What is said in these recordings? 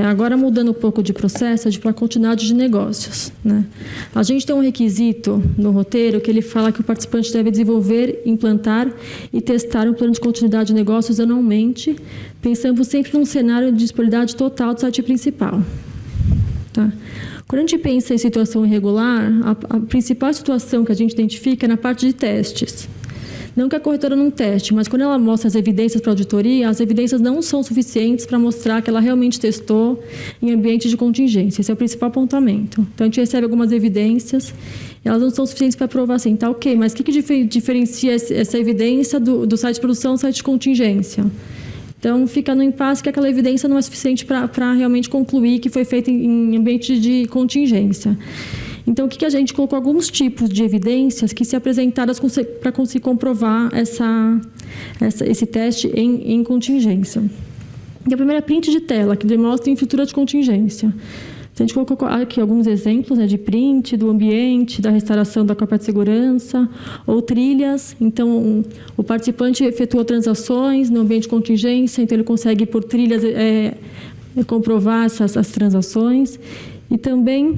agora mudando um pouco de processo, para a continuidade de negócios, né? A gente tem um requisito no roteiro que ele fala que o participante deve desenvolver, implantar e testar um plano de continuidade de negócios anualmente, pensando sempre num cenário de disponibilidade total do site principal. Tá? Quando a gente pensa em situação irregular, a principal situação que a gente identifica é na parte de testes. Não que a corretora não teste, mas quando ela mostra as evidências para a auditoria, as evidências não são suficientes para mostrar que ela realmente testou em ambiente de contingência. Esse é o principal apontamento. Então, a gente recebe algumas evidências, elas não são suficientes para provar assim, tá ok, mas o que diferencia essa evidência do site de produção do site de contingência? Então, fica no impasse que aquela evidência não é suficiente para realmente concluir que foi feita em ambiente de contingência. Então, o que a gente colocou? Alguns tipos de evidências que se apresentaram para conseguir comprovar esse teste em contingência. E a primeira é print de tela, que demonstra infraestrutura de contingência. Então, a gente colocou aqui alguns exemplos, né, de print, do ambiente, da restauração da cópia de segurança, ou trilhas. Então, o participante efetuou transações no ambiente de contingência, então ele consegue, por trilhas, comprovar essas transações. E também,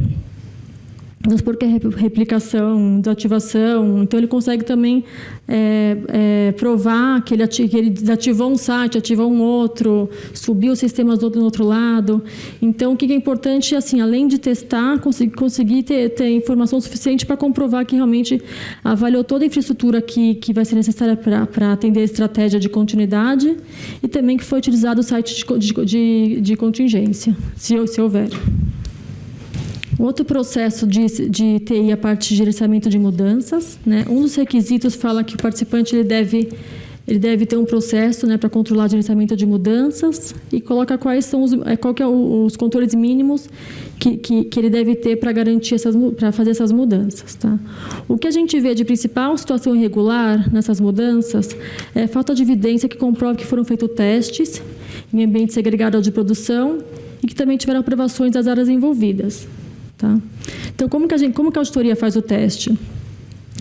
vamos supor que é replicação, desativação, então ele consegue também provar que ele desativou um site, ativou um outro, subiu os sistemas do outro lado. Então, o que é importante, assim, além de testar, conseguir ter informação suficiente para comprovar que realmente avaliou toda a infraestrutura que vai ser necessária para atender a estratégia de continuidade e também que foi utilizado o site de contingência, se houver. Outro processo de TI, a parte de gerenciamento de mudanças, né? Um dos requisitos fala que o participante ele deve ter um processo, né, para controlar o gerenciamento de mudanças e coloca qual que é os controles mínimos que ele deve ter para garantir para fazer essas mudanças. Tá? O que a gente vê de principal situação irregular nessas mudanças é falta de evidência que comprove que foram feitos testes em ambiente segregado de produção e que também tiveram aprovações das áreas envolvidas. Tá? Então, como que a auditoria faz o teste?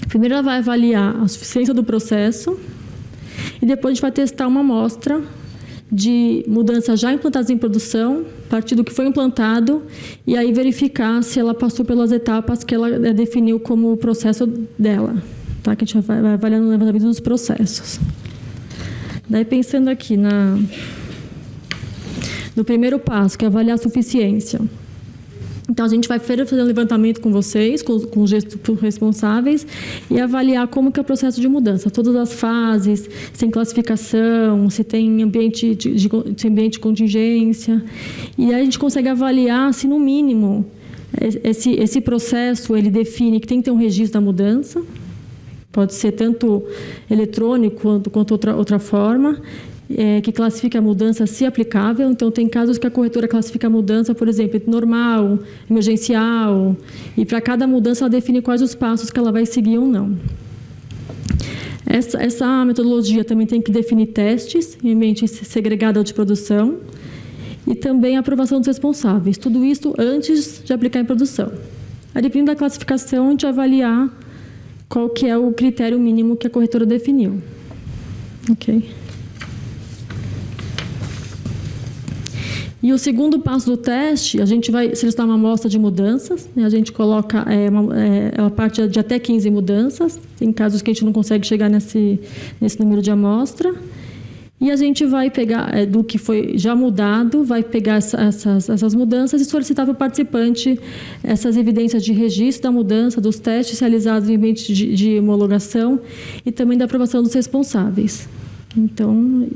Primeiro, ela vai avaliar a suficiência do processo e depois a gente vai testar uma amostra de mudanças já implantadas em produção, a partir do que foi implantado, e aí verificar se ela passou pelas etapas que ela definiu como o processo dela. Tá? Que a gente vai avaliando o levantamento dos processos. Daí, pensando aqui no primeiro passo, que é avaliar a suficiência. Então, a gente vai fazer um levantamento com vocês, com os gestores responsáveis, e avaliar como que é o processo de mudança. Todas as fases, se tem classificação, se tem ambiente de contingência. E aí a gente consegue avaliar se, no mínimo, esse processo ele define que tem que ter um registro da mudança. Pode ser tanto eletrônico quanto outra forma. Que classifica a mudança se aplicável. Então, tem casos que a corretora classifica a mudança, por exemplo, normal, emergencial, e para cada mudança ela define quais os passos que ela vai seguir ou não. Essa metodologia também tem que definir testes em ambiente segregado de produção e também a aprovação dos responsáveis. Tudo isso antes de aplicar em produção. A dependendo da classificação, a gente vai avaliar qual que é o critério mínimo que a corretora definiu. Ok? E o segundo passo do teste, a gente vai selecionar uma amostra de mudanças, né? A gente coloca ela parte de até 15 mudanças, tem casos que a gente não consegue chegar nesse número de amostra, e a gente vai pegar do que foi já mudado, vai pegar essas mudanças e solicitar para o participante essas evidências de registro da mudança, dos testes realizados em ambiente de homologação e também da aprovação dos responsáveis. Então...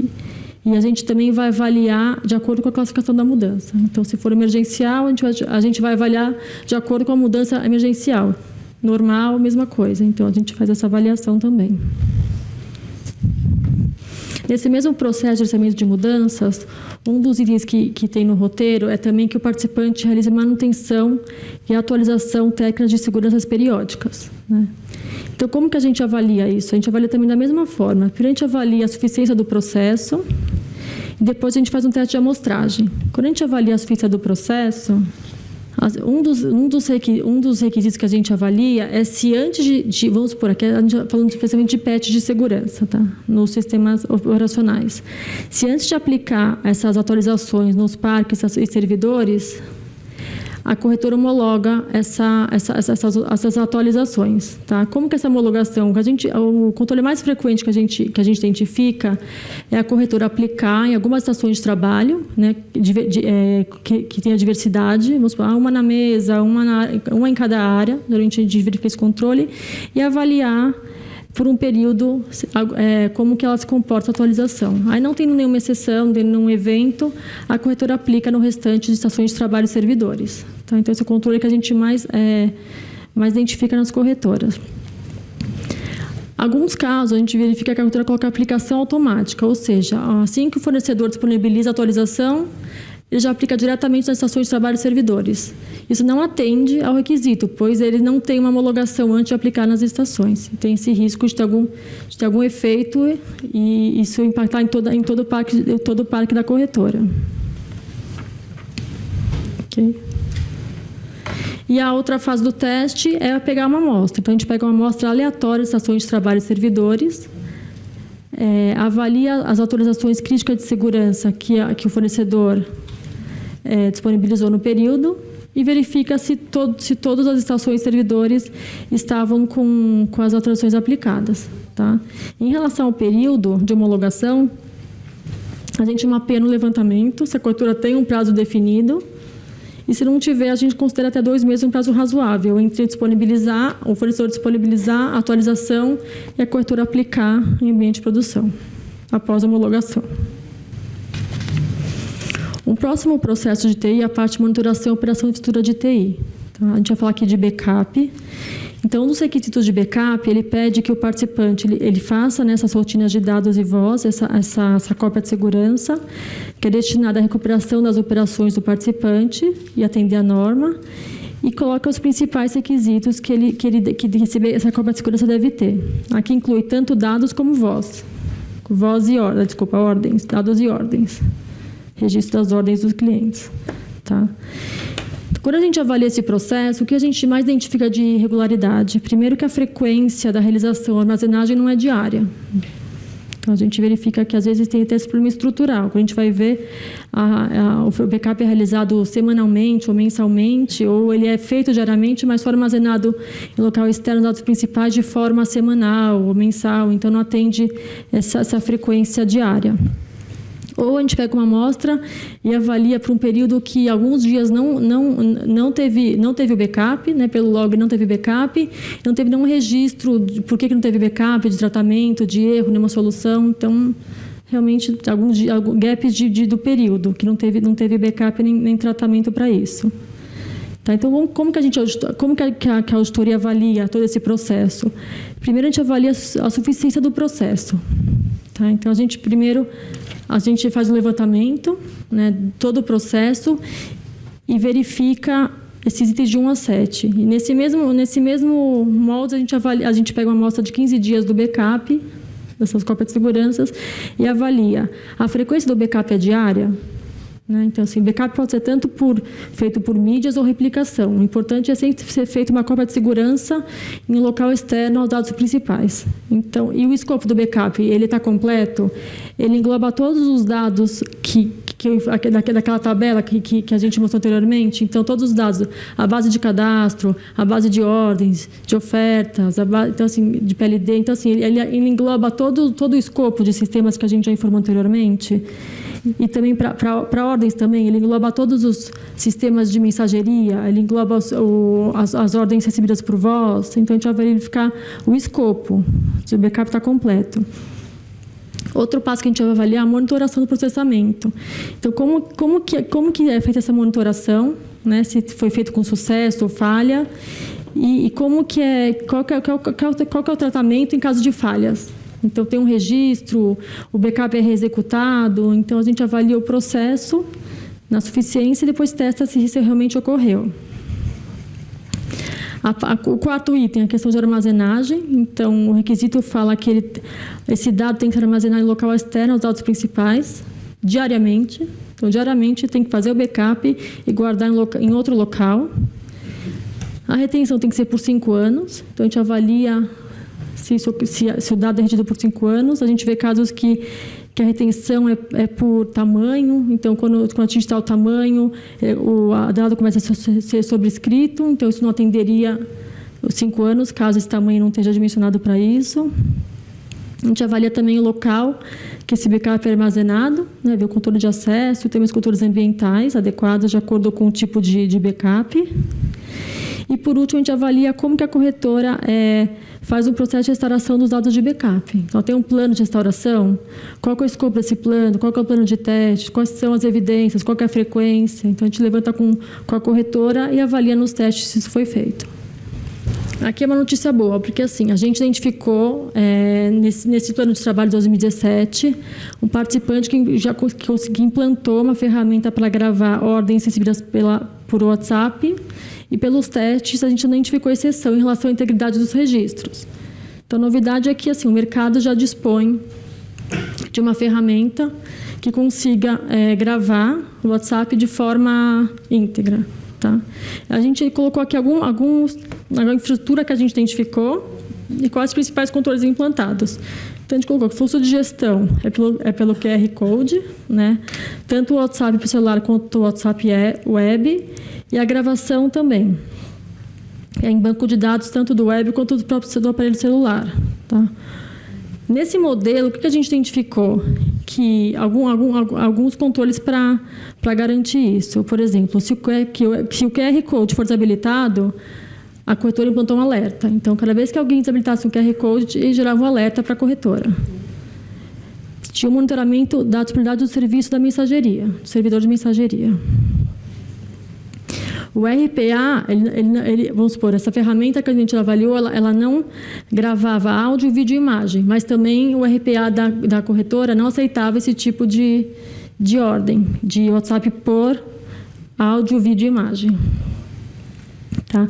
E a gente também vai avaliar de acordo com a classificação da mudança. Então, se for emergencial, a gente vai avaliar de acordo com a mudança emergencial. Normal, mesma coisa. Então, a gente faz essa avaliação também. Nesse mesmo processo de gerenciamento de mudanças, um dos itens que tem no roteiro é também que o participante realize manutenção e atualização técnicas de segurança periódicas, né? Então, como que a gente avalia isso? A gente avalia também da mesma forma. Primeiro, a gente avalia a suficiência do processo e depois a gente faz um teste de amostragem. Quando a gente avalia a suficiência do processo, Um dos requisitos que a gente avalia é se antes vamos supor, aqui a gente está falando especialmente de PET de segurança, tá? Nos sistemas operacionais. Se antes de aplicar essas atualizações nos parques e servidores, a corretora homologa essas atualizações, tá? Como que essa homologação? O controle mais frequente que a gente identifica é a corretora aplicar em algumas estações de trabalho, né, que tenha diversidade, vamos supor, uma na mesa, uma em cada área, geralmente a gente verifica esse controle, e avaliar por um período como que ela se comporta a atualização. Aí não tem nenhuma exceção, não tem nenhum evento, a corretora aplica no restante de estações de trabalho e servidores. Tá? Então, esse é o controle que a gente mais identifica nas corretoras. Alguns casos, a gente verifica que a corretora coloca aplicação automática, ou seja, assim que o fornecedor disponibiliza a atualização, ele já aplica diretamente nas estações de trabalho e servidores. Isso não atende ao requisito, pois ele não tem uma homologação antes de aplicar nas estações. Tem esse risco de ter algum efeito e isso impactar em todo o parque da corretora. Okay. E a outra fase do teste é pegar uma amostra. Então, a gente pega uma amostra aleatória de estações de trabalho e servidores, avalia as atualizações críticas de segurança que o fornecedor disponibilizou no período e verifica se todas as estações e servidores estavam com as atualizações aplicadas. Tá? Em relação ao período de homologação, a gente mapeia no levantamento se a corretora tem um prazo definido e, se não tiver, a gente considera até 2 meses um prazo razoável entre o fornecedor disponibilizar a atualização e a corretora aplicar em ambiente de produção, após a homologação. Um próximo processo de TI é a parte de monitoração e operação de infraestrutura de TI. Tá? A gente vai falar aqui de backup. Então, um dos requisitos de backup, ele pede que o participante ele faça nessas rotinas de dados e voz, essa cópia de segurança, que é destinada à recuperação das operações do participante e atender a norma, e coloca os principais requisitos que receber essa cópia de segurança deve ter. Aqui inclui tanto dados como voz. Ordens, dados e ordens. Registro das ordens dos clientes. Tá? Quando a gente avalia esse processo, o que a gente mais identifica de irregularidade? Primeiro, que a frequência da realização, a armazenagem não é diária. Então, a gente verifica que, às vezes, tem até esse problema estrutural. Quando a gente vai ver, o backup é realizado semanalmente ou mensalmente, ou ele é feito diariamente, mas foi armazenado em local externo dados principais de forma semanal ou mensal. Então, não atende essa frequência diária. Ou a gente pega uma amostra e avalia por um período que alguns dias não teve o backup, né, pelo log não teve backup, não teve nenhum registro de por que não teve backup, de tratamento, de erro, nenhuma solução. Então, realmente, alguns gaps do período, que não teve backup nem tratamento para isso. Tá, então, como que a auditoria avalia todo esse processo? Primeiro, a gente avalia a suficiência do processo. Tá? Então, a gente faz um levantamento, né, todo o processo e verifica esses itens de 1 a 7. E nesse mesmo molde, a gente pega uma amostra de 15 dias do backup, dessas cópias de segurança, e avalia. A frequência do backup é diária? Né? Então, assim, backup pode ser tanto feito por mídias ou replicação. O importante é sempre ser feita uma cópia de segurança em um local externo aos dados principais. Então, e o escopo do backup, ele está completo? Ele engloba todos os dados daquela tabela que a gente mostrou anteriormente. Então, todos os dados, a base de cadastro, a base de ordens, de ofertas, então, assim, de PLD. Então, assim, ele engloba todo o escopo de sistemas que a gente já informou anteriormente. E também para ordens também, ele engloba todos os sistemas de mensageria, ele engloba as ordens recebidas por voz. Então, a gente vai verificar o escopo, se o backup está completo. Outro passo que a gente vai avaliar é a monitoração do processamento. Então, como que é feita essa monitoração, né? Se foi feito com sucesso ou falha, e qual que é o tratamento em caso de falhas. Então, tem um registro, o backup é reexecutado, então a gente avalia o processo na suficiência e depois testa se isso realmente ocorreu. O quarto item é a questão de armazenagem. Então, o requisito fala que esse dado tem que ser armazenado em local externo aos dados principais, diariamente. Então, diariamente, tem que fazer o backup e guardar em outro local. A retenção tem que ser por 5 anos. Então, a gente avalia se o dado é retido por 5 anos. A gente vê casos que a retenção é por tamanho. Então, quando atinge tal tamanho, o dado começa a ser sobrescrito. Então, isso não atenderia os 5 anos, caso esse tamanho não esteja dimensionado para isso. A gente avalia também o local que esse backup é armazenado, né, ver o controle de acesso, tem os controles ambientais adequados de acordo com o tipo de backup. E, por último, a gente avalia como que a corretora faz um processo de restauração dos dados de backup. Então, tem um plano de restauração, qual que é o escopo desse plano, qual que é o plano de teste, quais são as evidências, qual que é a frequência. Então, a gente levanta com a corretora e avalia nos testes se isso foi feito. Aqui é uma notícia boa, porque assim, a gente identificou nesse plano de trabalho de 2017 um participante que implantou uma ferramenta para gravar ordens recebidas por WhatsApp, e pelos testes a gente não identificou exceção em relação à integridade dos registros. Então, a novidade é que assim, o mercado já dispõe de uma ferramenta que consiga gravar o WhatsApp de forma íntegra. Tá? A gente colocou aqui alguma infraestrutura que a gente identificou e quais os principais controles implantados. Então, a gente colocou que o fluxo de gestão é pelo QR Code, né? Tanto o WhatsApp para o celular quanto o WhatsApp web, e a gravação também. É em banco de dados, tanto do web quanto do aparelho celular. Tá? Nesse modelo, o que a gente identificou? Que alguns controles para garantir isso. Por exemplo, se o QR Code for desabilitado, a corretora implantou um alerta. Então, cada vez que alguém desabilitasse um QR Code, ele gerava um alerta para a corretora. Tinha o monitoramento da disponibilidade do serviço da mensageria, do servidor de mensageria. O RPA, vamos supor, essa ferramenta que a gente avaliou, ela não gravava áudio, vídeo e imagem, mas também o RPA da corretora não aceitava esse tipo de ordem, de WhatsApp por áudio, vídeo e imagem. Tá?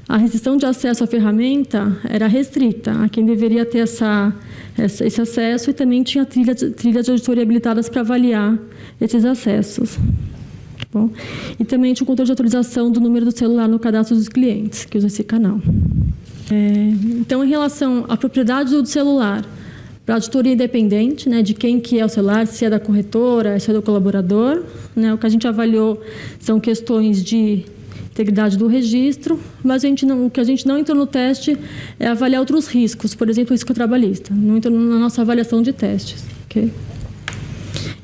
A restrição de acesso à ferramenta era restrita a quem deveria ter esse acesso, e também tinha trilhas de auditoria habilitadas para avaliar esses acessos. Bom, e também tinha o controle de atualização do número do celular no cadastro dos clientes que usam esse canal. Então, em relação à propriedade do celular, para a auditoria independente, né, de quem que é o celular, se é da corretora, se é do colaborador, né, o que a gente avaliou são questões de integridade do registro, mas o que a gente não entrou no teste é avaliar outros riscos, por exemplo, o risco trabalhista. Não entrou na nossa avaliação de testes. Okay?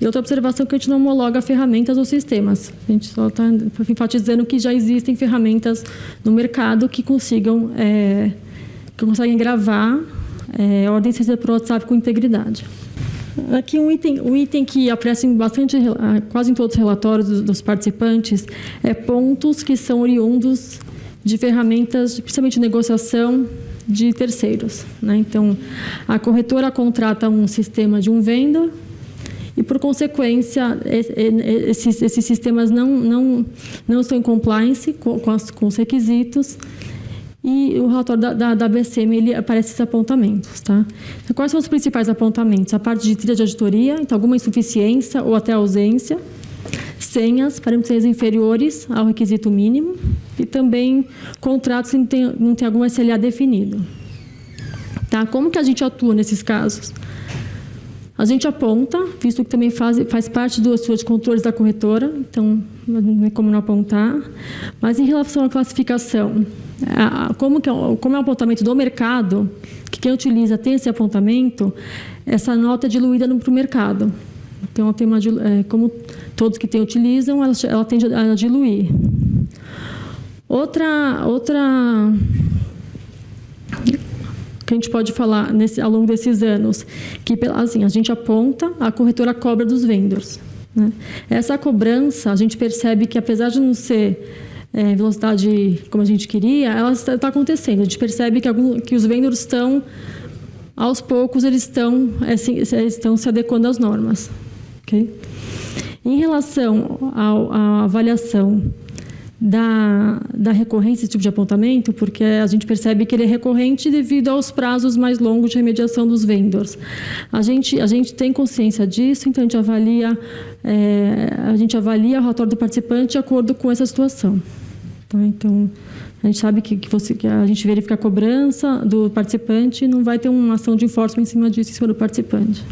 E outra observação é que a gente não homologa ferramentas ou sistemas. A gente só está enfatizando que já existem ferramentas no mercado que conseguem gravar ordens recebidas por WhatsApp com integridade. Aqui um item que aparece bastante, quase em todos os relatórios dos participantes, é pontos que são oriundos de ferramentas, principalmente de negociação de terceiros. Né? Então, a corretora contrata um sistema de um vendor, e, por consequência, esses sistemas não estão em compliance com os requisitos, e o relatório da BCM, ele aparece esses apontamentos. Tá? Então, quais são os principais apontamentos? A parte de trilha de auditoria, então alguma insuficiência ou até ausência, senhas, parâmetros inferiores ao requisito mínimo, e também contratos que não tem algum SLA definido. Tá? Como que a gente atua nesses casos? A gente aponta, visto que também faz parte dos controles da corretora, então não é como não apontar. Mas em relação à classificação, como é o apontamento do mercado, que quem utiliza tem esse apontamento, essa nota é diluída para o mercado. Então, como todos que utilizam, ela tende a diluir. Outra que a gente pode falar ao longo desses anos, que assim, a gente aponta, a corretora cobra dos vendors. Né? Essa cobrança, a gente percebe que, apesar de não ser velocidade como a gente queria, ela está acontecendo. A gente percebe que os vendors estão, aos poucos, eles estão se adequando às normas. Okay? Em relação à avaliação da recorrência desse tipo de apontamento, porque a gente percebe que ele é recorrente devido aos prazos mais longos de remediação dos vendors. A gente tem consciência disso, então a gente avalia o relatório do participante de acordo com essa situação. Tá? Então, a gente sabe que a gente verifica a cobrança do participante e não vai ter uma ação de enforcement em cima disso, em cima do participante.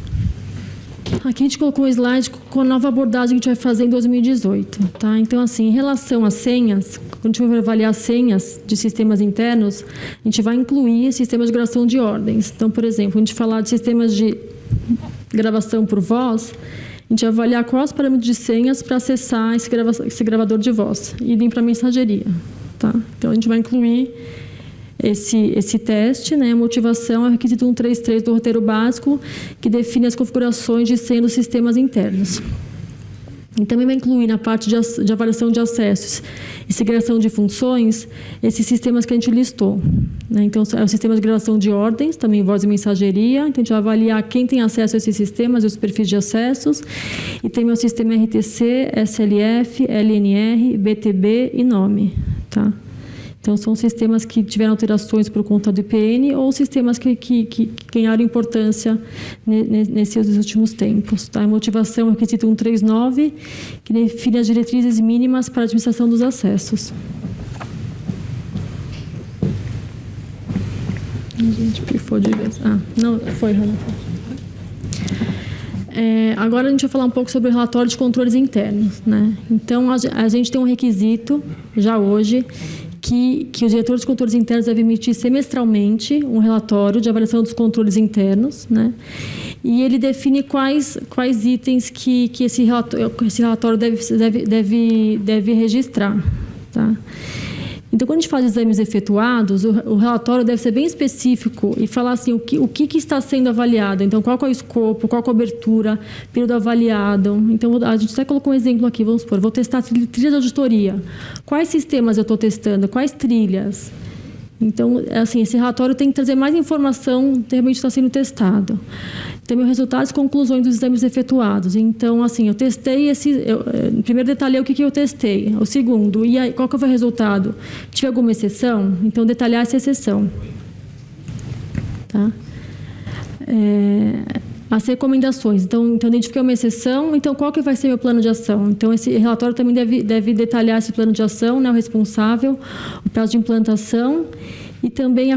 Aqui a gente colocou um slide com a nova abordagem que a gente vai fazer em 2018. Tá? Então, assim, em relação às senhas, quando a gente for avaliar as senhas de sistemas internos, a gente vai incluir sistemas de gravação de ordens. Então, por exemplo, a gente falar de sistemas de gravação por voz, a gente vai avaliar quais os parâmetros de senhas para acessar esse gravador de voz, idem para a mensageria. Tá? Então, a gente vai incluir esse teste, né? A motivação é o requisito 133 do roteiro básico, que define as configurações de senha dos sistemas internos. E também vai incluir na parte de avaliação de acessos e segregação de funções, esses sistemas que a gente listou. Né? Então, é o sistema de gravação de ordens, também voz e mensageria. Então, a gente vai avaliar quem tem acesso a esses sistemas e os perfis de acessos. E tem o sistema RTC, SLF, LNR, BTB e nome. Tá? Então, são sistemas que tiveram alterações por conta do IPN ou sistemas que ganharam importância nesses últimos tempos. Tá? A motivação é o requisito 139, que define as diretrizes mínimas para a administração dos acessos. A gente pifou de vez. Não, foi, Rana. Agora a gente vai falar um pouco sobre o relatório de controles internos. Né? Então, a gente tem um requisito, já hoje, que o diretor de controles internos deve emitir semestralmente um relatório de avaliação dos controles internos, né? E ele define quais itens que esse relatório deve registrar, tá? Então, quando a gente faz exames efetuados, o relatório deve ser bem específico e falar assim, o que está sendo avaliado. Então, qual é o escopo, qual a cobertura, período avaliado. Então, a gente até colocou um exemplo aqui, vamos supor, vou testar trilha de auditoria. Quais sistemas eu estou testando? Quais trilhas? Então, assim, esse relatório tem que trazer mais informação do que realmente está sendo testado. Também os resultados e conclusões dos exames efetuados. Então, assim, eu testei primeiro detalhei o que eu testei. O segundo, e aí, qual que foi o resultado? Tive alguma exceção? Então, detalhar essa exceção. Tá? As recomendações. Então, identifiquei uma exceção. Então, qual que vai ser meu plano de ação? Então, esse relatório também deve detalhar esse plano de ação, né, o responsável, o prazo de implantação e também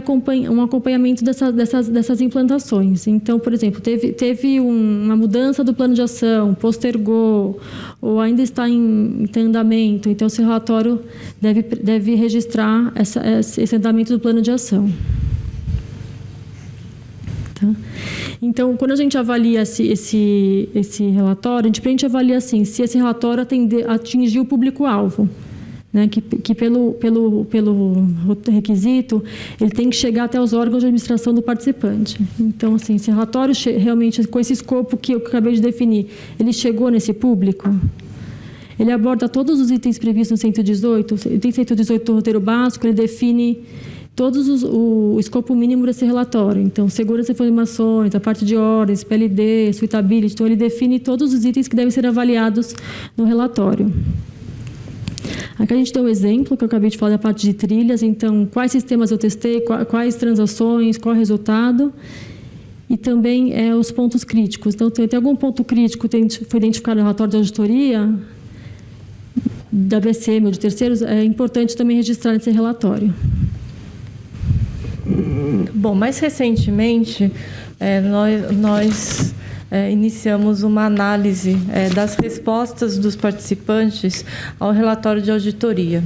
um acompanhamento dessas implantações. Então, por exemplo, teve uma mudança do plano de ação, postergou, ou ainda está em andamento. Então, esse relatório deve registrar esse andamento do plano de ação. Tá? Então, quando a gente avalia esse relatório, a gente avalia assim, se esse relatório atingiu o público-alvo. Né, que pelo requisito, ele tem que chegar até os órgãos de administração do participante. Então, assim, esse relatório realmente, com esse escopo que eu acabei de definir, ele chegou nesse público? Ele aborda todos os itens previstos no 118, item 118 do roteiro básico, ele define o escopo mínimo desse relatório. Então, segurança de informações, a parte de ordens, PLD, suitability, então ele define todos os itens que devem ser avaliados no relatório. Aqui a gente tem um exemplo que eu acabei de falar da parte de trilhas. Então, quais sistemas eu testei, quais transações, qual o resultado. E também os pontos críticos. Então, tem algum ponto crítico que foi identificado no relatório de auditoria da BCM ou de terceiros, é importante também registrar nesse relatório. Bom, mais recentemente, nós iniciamos uma análise das respostas dos participantes ao relatório de auditoria.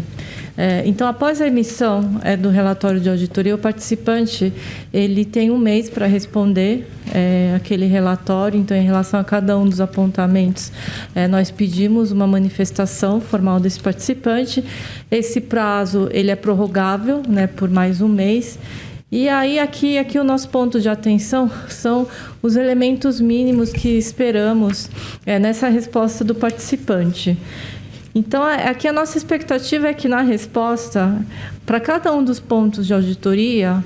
Então, após a emissão do relatório de auditoria, o participante ele tem um mês para responder aquele relatório. Então, em relação a cada um dos apontamentos, nós pedimos uma manifestação formal desse participante. Esse prazo ele é prorrogável, né, por mais um mês. E aí, aqui o nosso ponto de atenção são os elementos mínimos que esperamos nessa resposta do participante. Então, aqui a nossa expectativa é que na resposta, para cada um dos pontos de auditoria,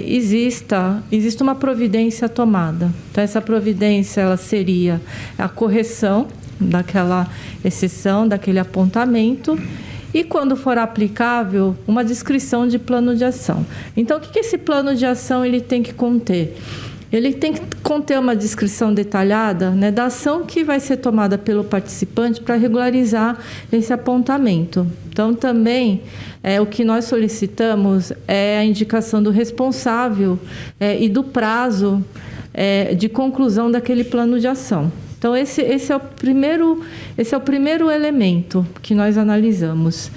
exista uma providência tomada. Então, essa providência ela seria a correção daquela exceção, daquele apontamento, e, quando for aplicável, uma descrição de plano de ação. Então, o que esse plano de ação ele tem que conter? Ele tem que conter uma descrição detalhada, né, da ação que vai ser tomada pelo participante para regularizar esse apontamento. Então, também, o que nós solicitamos é a indicação do responsável e do prazo de conclusão daquele plano de ação. Então, esse é o primeiro elemento que nós analisamos.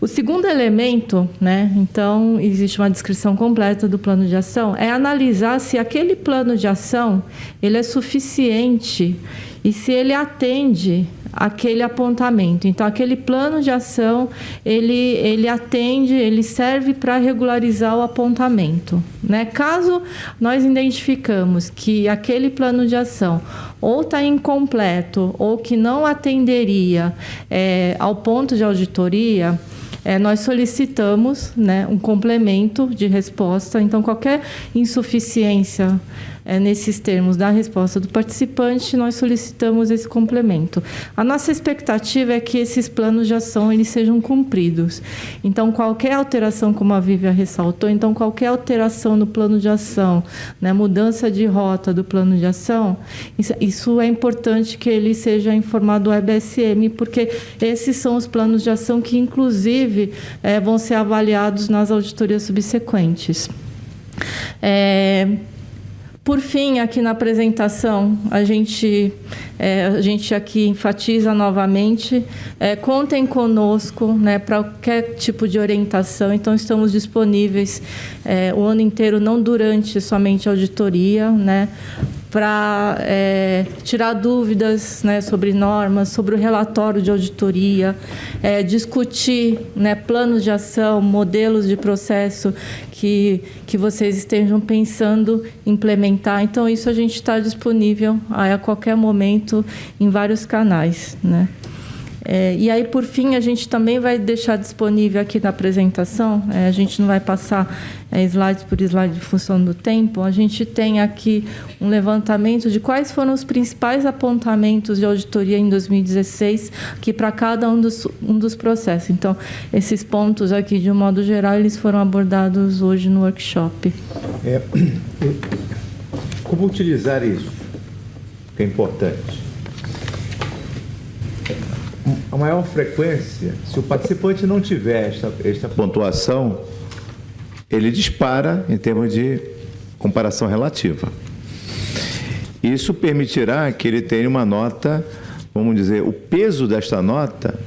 O segundo elemento, né, então, existe uma descrição completa do plano de ação, é analisar se aquele plano de ação ele é suficiente e se ele atende aquele apontamento. Então, aquele plano de ação, ele atende, ele serve para regularizar o apontamento, né? Caso nós identificamos que aquele plano de ação ou está incompleto ou que não atenderia ao ponto de auditoria, nós solicitamos, né, um complemento de resposta. Então, qualquer insuficiência nesses termos da resposta do participante, nós solicitamos esse complemento. A nossa expectativa é que esses planos de ação eles sejam cumpridos. Então, qualquer alteração, como a Vívia ressaltou, então qualquer alteração no plano de ação, né, mudança de rota do plano de ação, isso é importante que ele seja informado ao EBSM, porque esses são os planos de ação que, inclusive, vão ser avaliados nas auditorias subsequentes. Por fim, aqui na apresentação, a gente aqui enfatiza novamente, contem conosco, né, para qualquer tipo de orientação. Então, estamos disponíveis o ano inteiro, não durante somente a auditoria, né, para tirar dúvidas, né, sobre normas, sobre o relatório de auditoria, discutir, né, planos de ação, modelos de processo que vocês estejam pensando implementar. Então, isso a gente está disponível a qualquer momento em vários canais, né? E aí, por fim, a gente também vai deixar disponível aqui na apresentação, a gente não vai passar slides por slide em função do tempo, a gente tem aqui um levantamento de quais foram os principais apontamentos de auditoria em 2016, aqui para cada um dos processos. Então, esses pontos aqui, de um modo geral, eles foram abordados hoje no workshop. Como utilizar isso? Que é importante. A maior frequência, se o participante não tiver esta pontuação, ele dispara em termos de comparação relativa. Isso permitirá que ele tenha uma nota, vamos dizer, o peso desta nota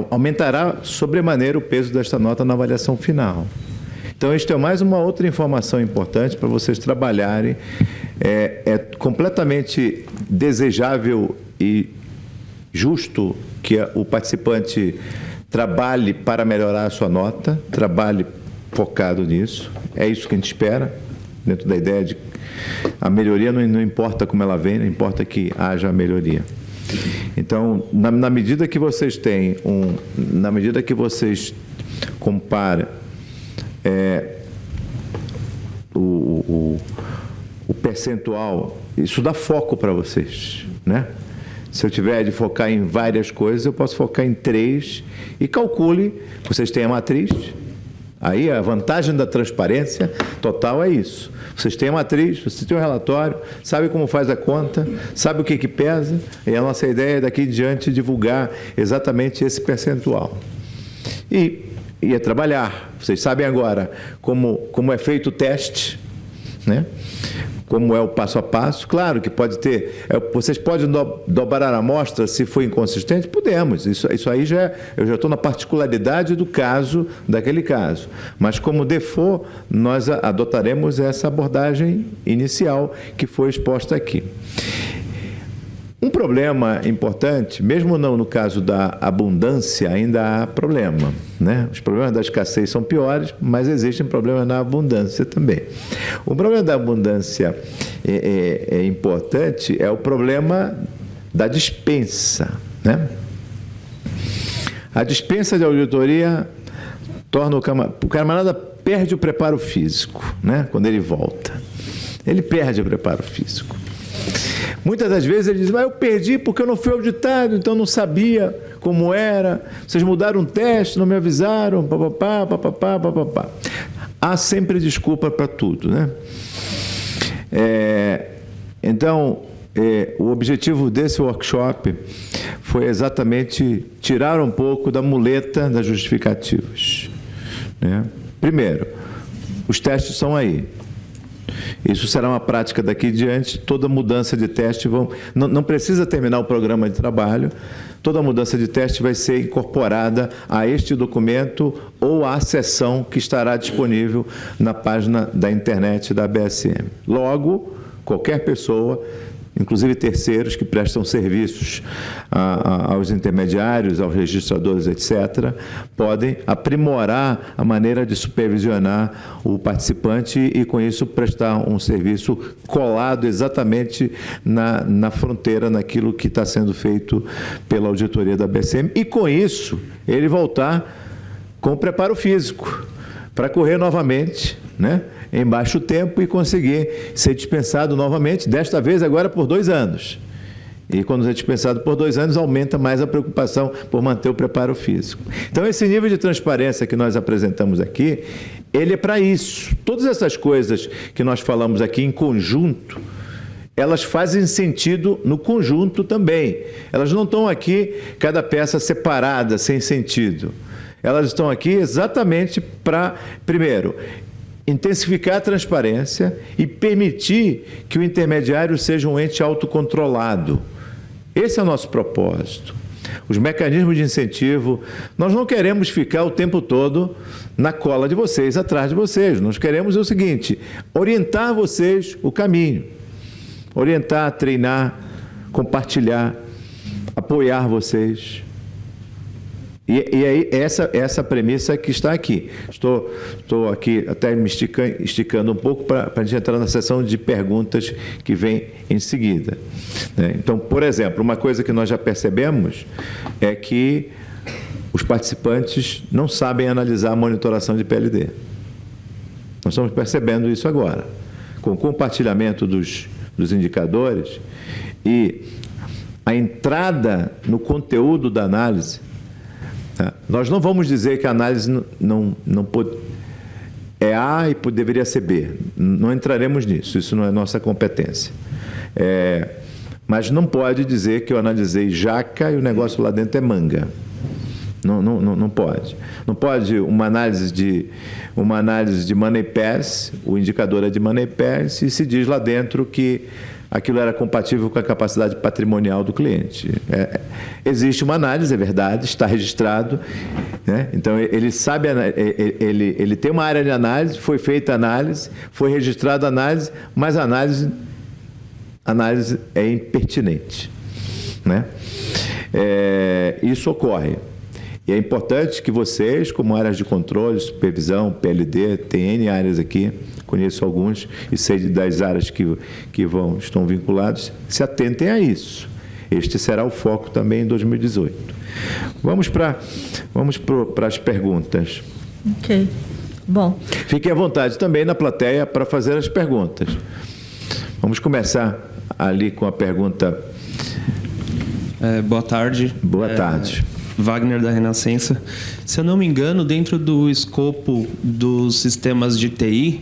aumentará sobremaneira o peso desta nota na avaliação final. Então, isto é mais uma outra informação importante para vocês trabalharem. É completamente desejável e justo que o participante trabalhe para melhorar a sua nota, trabalhe focado nisso. É isso que a gente espera, dentro da ideia de a melhoria não importa como ela vem, não importa que haja melhoria. Então, na medida que vocês têm na medida que vocês comparam o percentual, isso dá foco para vocês, né? Se eu tiver de focar em várias coisas, eu posso focar em 3 e calcule. Vocês têm a matriz. Aí a vantagem da transparência total é isso. Vocês têm a matriz, vocês têm o relatório, sabe como faz a conta, sabe o que pesa, e a nossa ideia é daqui em diante divulgar exatamente esse percentual. E é trabalhar. Vocês sabem agora como é feito o teste, né? Como é o passo a passo. Claro que pode ter... Vocês podem dobrar a amostra se for inconsistente? Podemos. Isso aí eu já estou na particularidade do caso, daquele caso. Mas como default, nós adotaremos essa abordagem inicial que foi exposta aqui. Um problema importante, mesmo não no caso da abundância, ainda há problema, né? Os problemas da escassez são piores, mas existem problemas na abundância também. O problema da abundância importante é o problema da dispensa, né? A dispensa de auditoria torna o camarada perde o preparo físico, né? Quando ele volta. Ele perde o preparo físico. Muitas das vezes ele diz, mas eu perdi porque eu não fui auditado, então não sabia como era, vocês mudaram um teste, não me avisaram, papapá, papapá, papapá. Há sempre desculpa para tudo, né? Então, o objetivo desse workshop foi exatamente tirar um pouco da muleta das justificativas, né? Primeiro, os testes estão aí. Isso será uma prática daqui em diante. Toda mudança de teste não precisa terminar o programa de trabalho. Toda mudança de teste vai ser incorporada a este documento ou à seção que estará disponível na página da internet da BSM. Logo, qualquer pessoa, inclusive terceiros que prestam serviços aos intermediários, aos registradores, etc., podem aprimorar a maneira de supervisionar o participante e, com isso, prestar um serviço colado exatamente na fronteira, naquilo que está sendo feito pela auditoria da BSM, e, com isso, ele voltar com preparo físico para correr novamente, né, em baixo tempo e conseguir ser dispensado novamente, desta vez agora por 2 anos. E quando é dispensado por 2 anos, aumenta mais a preocupação por manter o preparo físico. Então, esse nível de transparência que nós apresentamos aqui, ele é para isso. Todas essas coisas que nós falamos aqui em conjunto, elas fazem sentido no conjunto também. Elas não estão aqui, cada peça separada, sem sentido. Elas estão aqui exatamente para, primeiro, intensificar a transparência e permitir que o intermediário seja um ente autocontrolado. Esse é o nosso propósito. Os mecanismos de incentivo, nós não queremos ficar o tempo todo na cola de vocês, atrás de vocês. Nós queremos o seguinte, orientar vocês o caminho. Orientar, treinar, compartilhar, apoiar vocês. E aí, essa premissa que está aqui. Estou aqui até me esticando um pouco para a gente entrar na sessão de perguntas que vem em seguida. Então, por exemplo, uma coisa que nós já percebemos é que os participantes não sabem analisar a monitoração de PLD. Nós estamos percebendo isso agora. Com o compartilhamento dos indicadores e a entrada no conteúdo da análise, nós não vamos dizer que a análise não pode, é A e deveria ser B. Não entraremos nisso, isso não é nossa competência. Mas não pode dizer que eu analisei jaca e o negócio lá dentro é manga. Não pode. Não pode uma análise de Money Pass, o indicador é de Money Pass, e se diz lá dentro que aquilo era compatível com a capacidade patrimonial do cliente. Existe uma análise, é verdade, está registrado, né? Então ele sabe, ele tem uma área de análise, foi feita a análise, foi registrada a análise, mas a análise é impertinente, né? Isso ocorre. E é importante que vocês, como áreas de controle, supervisão, PLD, tem N áreas aqui, conheço alguns e sei das áreas que estão vinculados, se atentem a isso. Este será o foco também em 2018. Vamos para as perguntas. Ok. Bom. Fiquem à vontade também na plateia para fazer as perguntas. Vamos começar ali com a pergunta. Boa tarde. Boa tarde. Wagner da Renascença. Se eu não me engano, dentro do escopo dos sistemas de TI,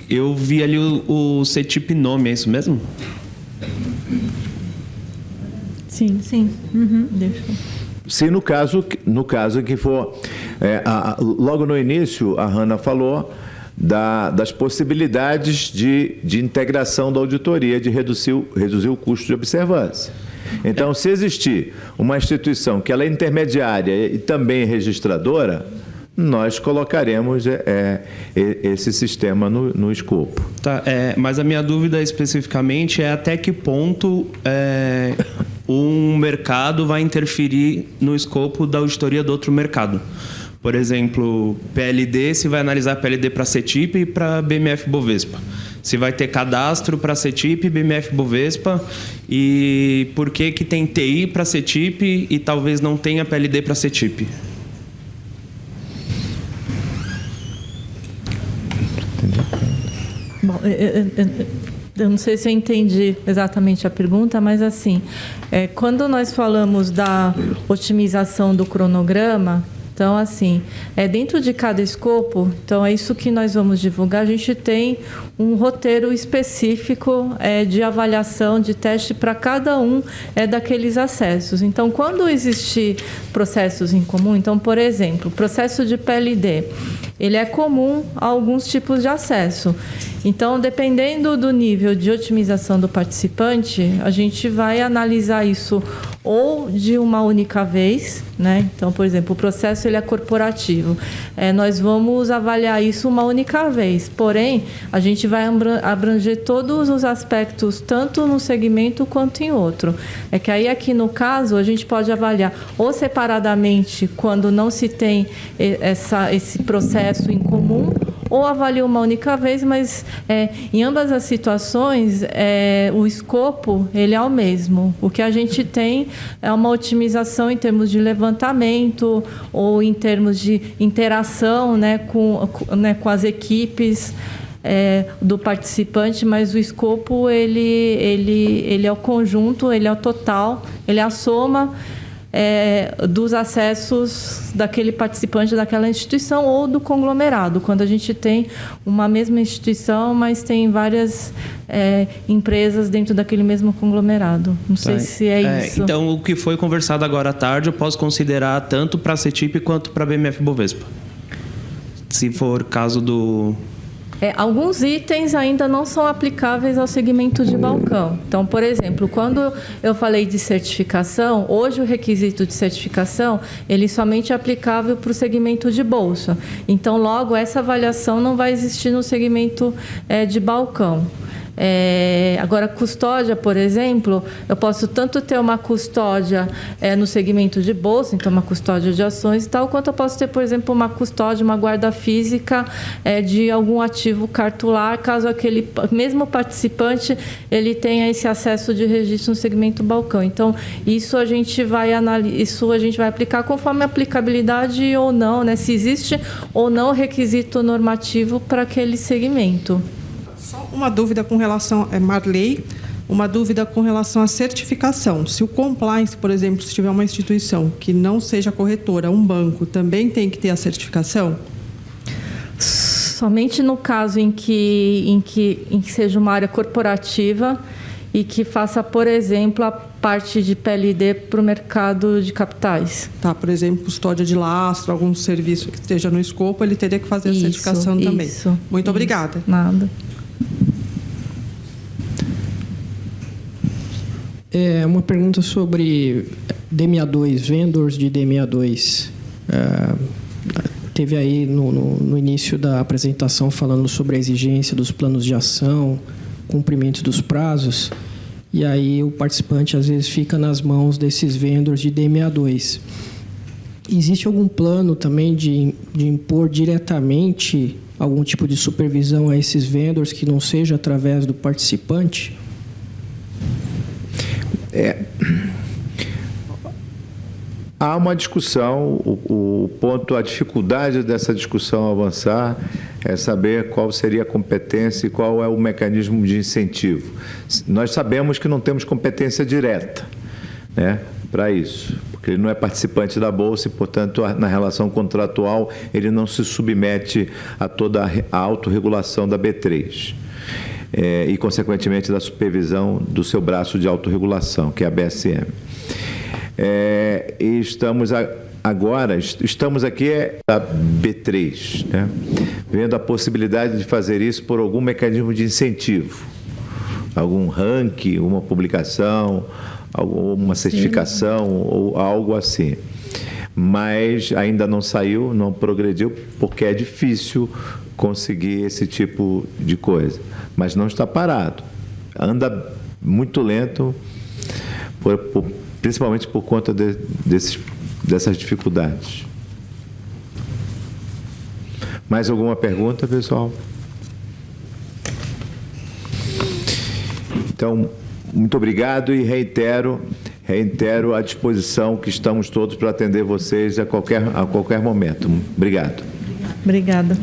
eu vi ali o CETIP nome, é isso mesmo? Sim. Uhum. Deixa. Sim, no caso que for... logo no início, a Hanna falou das possibilidades de integração da auditoria, de reduzir o custo de observância. Então, se existir uma instituição que ela é intermediária e também registradora, nós colocaremos esse sistema no escopo. Tá, mas a minha dúvida especificamente é até que ponto um mercado vai interferir no escopo da auditoria do outro mercado. Por exemplo, PLD, se vai analisar PLD para CETIP e para BMF Bovespa. Se vai ter cadastro para CETIP, BMF Bovespa, e por que tem TI para CETIP e talvez não tenha PLD para CETIP? Bom, Eu não sei se eu entendi exatamente a pergunta, mas assim, quando nós falamos da otimização do cronograma, então, assim, dentro de cada escopo, então é isso que nós vamos divulgar, a gente tem um roteiro específico de avaliação, de teste para cada um daqueles acessos. Então, quando existir processos em comum, então, por exemplo, o processo de PLD, ele é comum a alguns tipos de acesso. Então, dependendo do nível de otimização do participante, a gente vai analisar isso ou de uma única vez, né? Então, por exemplo, o processo ele é corporativo. Nós vamos avaliar isso uma única vez. Porém, a gente vai abranger todos os aspectos, tanto num segmento quanto em outro. É que aí, aqui no caso, a gente pode avaliar ou separadamente, quando não se tem esse processo em comum, ou avalia uma única vez, mas em ambas as situações o escopo ele é o mesmo. O que a gente tem é uma otimização em termos de levantamento ou em termos de interação, né, com as equipes do participante, mas o escopo ele é o conjunto, ele é o total, ele é a soma dos acessos daquele participante daquela instituição ou do conglomerado, quando a gente tem uma mesma instituição, mas tem várias empresas dentro daquele mesmo conglomerado. Não sei se isso. Então, o que foi conversado agora à tarde, eu posso considerar tanto para a CETIP quanto para a BMF Bovespa, se for caso do... Alguns itens ainda não são aplicáveis ao segmento de balcão. Então, por exemplo, quando eu falei de certificação, hoje o requisito de certificação ele somente é aplicável para o segmento de bolsa. Então, logo, essa avaliação não vai existir no segmento de balcão. Agora, custódia, por exemplo, eu posso tanto ter uma custódia no segmento de bolsa, então uma custódia de ações e tal, quanto eu posso ter, por exemplo, uma custódia, uma guarda física de algum ativo cartular, caso aquele mesmo participante ele tenha esse acesso de registro no segmento balcão. Então, isso a gente vai aplicar conforme a aplicabilidade ou não, né? Se existe ou não requisito normativo para aquele segmento. Só uma dúvida com relação Marley, uma dúvida com relação à certificação. Se o compliance, por exemplo, se tiver uma instituição que não seja corretora, um banco, também tem que ter a certificação? Somente no caso em que seja uma área corporativa e que faça, por exemplo, a parte de PLD para o mercado de capitais. Tá, por exemplo, custódia de lastro, algum serviço que esteja no escopo, ele teria que fazer a certificação também. Muito obrigada. Nada. Uma pergunta sobre DMA2, vendors de DMA2. Teve aí no início da apresentação falando sobre a exigência dos planos de ação, cumprimento dos prazos, e aí o participante às vezes fica nas mãos desses vendors de DMA2. Existe algum plano também de impor diretamente algum tipo de supervisão a esses vendors que não seja através do participante? Há uma discussão, a dificuldade dessa discussão avançar é saber qual seria a competência e qual é o mecanismo de incentivo. Nós sabemos que não temos competência direta, né, para isso, porque ele não é participante da Bolsa e, portanto, na relação contratual, ele não se submete a toda a autorregulação da B3. E, consequentemente, da supervisão do seu braço de autorregulação, que é a BSM. E estamos aqui da B3, né, vendo a possibilidade de fazer isso por algum mecanismo de incentivo, algum ranking, uma publicação, uma certificação ou algo assim. Mas ainda não saiu, não progrediu, porque é difícil conseguir esse tipo de coisa. Mas não está parado. Anda muito lento, principalmente por conta dessas dificuldades. Mais alguma pergunta, pessoal? Então, muito obrigado e reitero a disposição que estamos todos para atender vocês a qualquer momento. Obrigado. Obrigada.